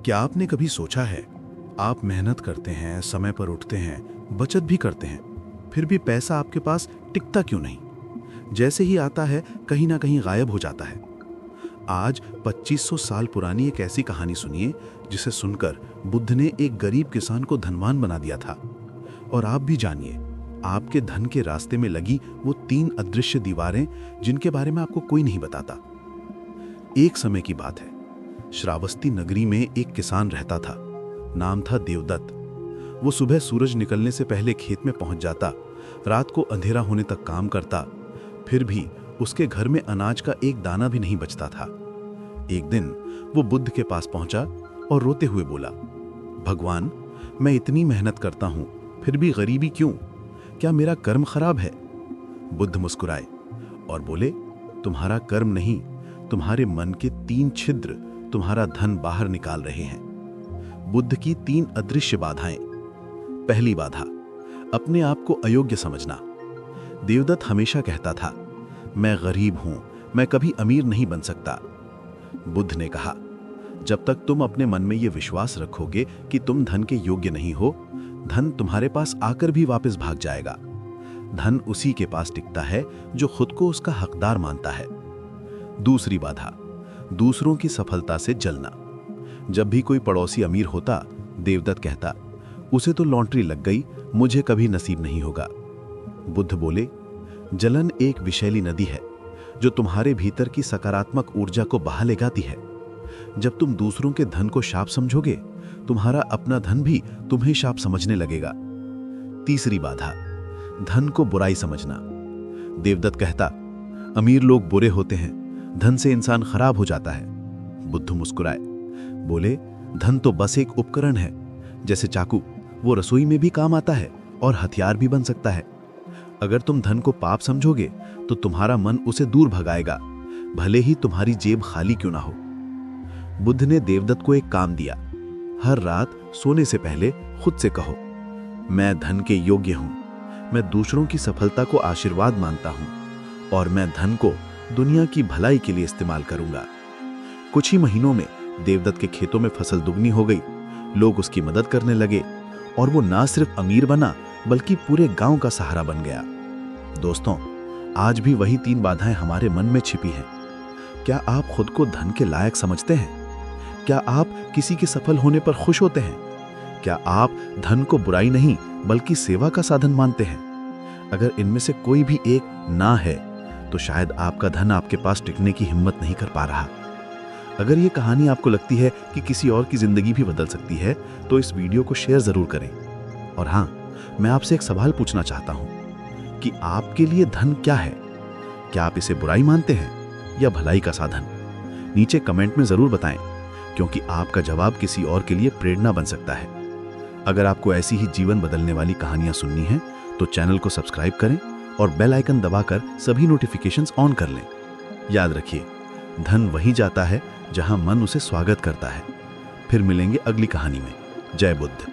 क्या आपने कभी सोचा है, आप मेहनत करते हैं, समय पर उठते हैं, बचत भी करते हैं, फिर भी पैसा आपके पास टिकता क्यों नहीं? जैसे ही आता है कहीं ना कहीं गायब हो जाता है। आज 2500 साल पुरानी एक ऐसी कहानी सुनिए जिसे सुनकर बुद्ध ने एक गरीब किसान को धनवान बना दिया था। और आप भी जानिए, आपके धन के रास्ते में लगी वो 3 अदृश्य दीवारें जिनके बारे में आपको कोई नहीं बताता। एक समय की बात है, श्रावस्ती नगरी में एक किसान रहता था। नाम था देवदत्त। वो सुबह सूरज निकलने से पहले खेत में पहुंच जाता, रात को अंधेरा होने तक काम करता, फिर भी उसके घर में अनाज का एक दाना भी नहीं बचता था। एक दिन वो बुद्ध के पास पहुंचा और रोते हुए बोला, भगवान, मैं इतनी मेहनत करता हूं, फिर भी गरीबी क्यों? क्या मेरा कर्म खराब है? बुद्ध मुस्कुराए और बोले, तुम्हारा कर्म नहीं, तुम्हारे मन के 3 छिद्र तुम्हारा धन बाहर निकाल रहे हैं। बुद्ध की 3 अदृश्य बाधाएं। पहली बाधा, अपने आप को अयोग्य समझना। देवदत्त हमेशा कहता था, मैं गरीब हूं, मैं कभी अमीर नहीं बन सकता। बुद्ध ने कहा, जब तक तुम अपने मन में यह विश्वास रखोगे कि तुम धन के योग्य नहीं हो, धन तुम्हारे पास आकर भी वापस भाग जाएगा। धन उसी के पास टिकता है जो खुद को उसका हकदार मानता है। दूसरी बाधा, दूसरों की सफलता से जलना। जब भी कोई पड़ोसी अमीर होता, देवदत्त कहता, उसे तो लॉटरी लग गई, मुझे कभी नसीब नहीं होगा। बुद्ध बोले, जलन एक विषैली नदी है जो तुम्हारे भीतर की सकारात्मक ऊर्जा को बहा ले जाती है। जब तुम दूसरों के धन को शाप समझोगे, तुम्हारा अपना धन भी तुम्हें शाप समझने लगेगा। तीसरी बाधा, धन को बुराई समझना। देवदत्त कहता, अमीर लोग बुरे होते हैं, धन से इंसान खराब हो जाता है। बुद्ध मुस्कुराए, बोले, धन तो बस एक उपकरण है, जैसे चाकू, वो रसोई में भी काम आता है और हथियार भी बन सकता है। अगर तुम धन को पाप समझोगे तो तुम्हारा मन उसे दूर भगाएगा, भले ही तुम्हारी जेब खाली क्यों ना हो। बुद्ध ने देवदत्त को एक काम दिया, हर रात सोने से पहले खुद से कहो, मैं धन के योग्य हूं, मैं दूसरों की सफलता को आशीर्वाद मानता हूं और मैं धन को दुनिया की भलाई के लिए इस्तेमाल करूंगा। कुछ ही महीनों में देवदत्त के खेतों में फसल दुगनी हो गई, लोग उसकी मदद करने लगे और वो ना सिर्फ अमीर बना बल्कि पूरे गांव का सहारा बन गया। दोस्तों, आज भी वही 3 बाधाएं हमारे मन में छिपी हैं। क्या आप खुद को धन के लायक समझते हैं? क्या आप किसी के सफल होने पर खुश होते हैं? क्या आप धन को बुराई नहीं बल्कि सेवा का साधन मानते हैं? अगर इनमें से कोई भी एक ना है तो शायद आपका धन आपके पास टिकने की हिम्मत नहीं कर पा रहा। अगर ये कहानी आपको लगती है कि किसी और की जिंदगी भी बदल सकती है तो इस वीडियो को शेयर जरूर करें। और हाँ, मैं आपसे एक सवाल पूछना चाहता हूं कि आपके लिए धन क्या है? क्या आप इसे बुराई मानते हैं या भलाई का साधन? नीचे कमेंट में जरूर बताएं, क्योंकि आपका जवाब किसी और के लिए प्रेरणा बन सकता है। अगर आपको ऐसी ही जीवन बदलने वाली कहानियां सुननी हैं तो चैनल को सब्सक्राइब करें और बेल आइकन दबाकर सभी नोटिफिकेशंस ऑन कर लें। याद रखिए, धन वहीं जाता है जहां मन उसे स्वागत करता है। फिर मिलेंगे अगली कहानी में। जय बुद्ध।